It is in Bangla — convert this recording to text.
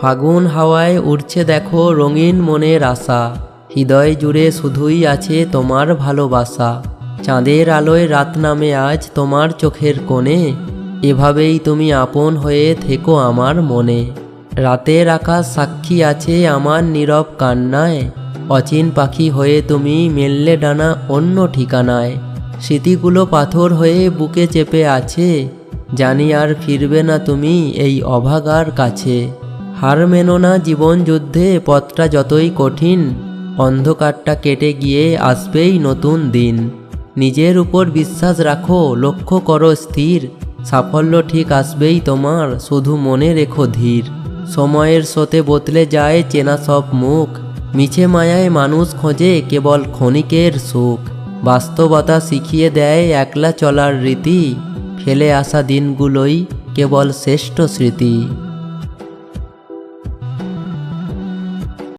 ফাগুন হাওয়ায় উড়ছে দেখো রঙিন মনের আশা, হৃদয় জুড়ে শুধুই আছে তোমার ভালোবাসা। চাঁদের আলোয় রাত নামে আজ তোমার চোখের কোণে, এভাবেই তুমি আপন হয়ে থেকো আমার মনে। রাতের আকাশ সাক্ষী আছে আমার নীরব কান্নায়, অচিন পাখি হয়ে তুমি মেললে ডানা অন্য ঠিকানায়। স্মৃতিগুলো পাথর হয়ে বুকে চেপে আছে, জানি আর ফিরবে না তুমি এই অভাগার কাছে। হার মেনো না জীবন যুদ্ধে, পথটা যতই কঠিন, অন্ধকারটা কেটে গিয়ে আসবেই নতুন দিন। নিজের উপর বিশ্বাস রাখো, লক্ষ্য করো স্থির, সাফল্য ঠিক আসবেই তোমার, শুধু মনে রেখো ধীর। সময়ের স্রোতে বদলে যায় চেনা সব মুখ, মিছে মায়ায় মানুষ খোঁজে কেবল ক্ষণিকের সুখ। বাস্তবতা শিখিয়ে দেয় একলা চলার রীতি, ফেলে আসা দিনগুলোই কেবল শ্রেষ্ঠ স্মৃতি।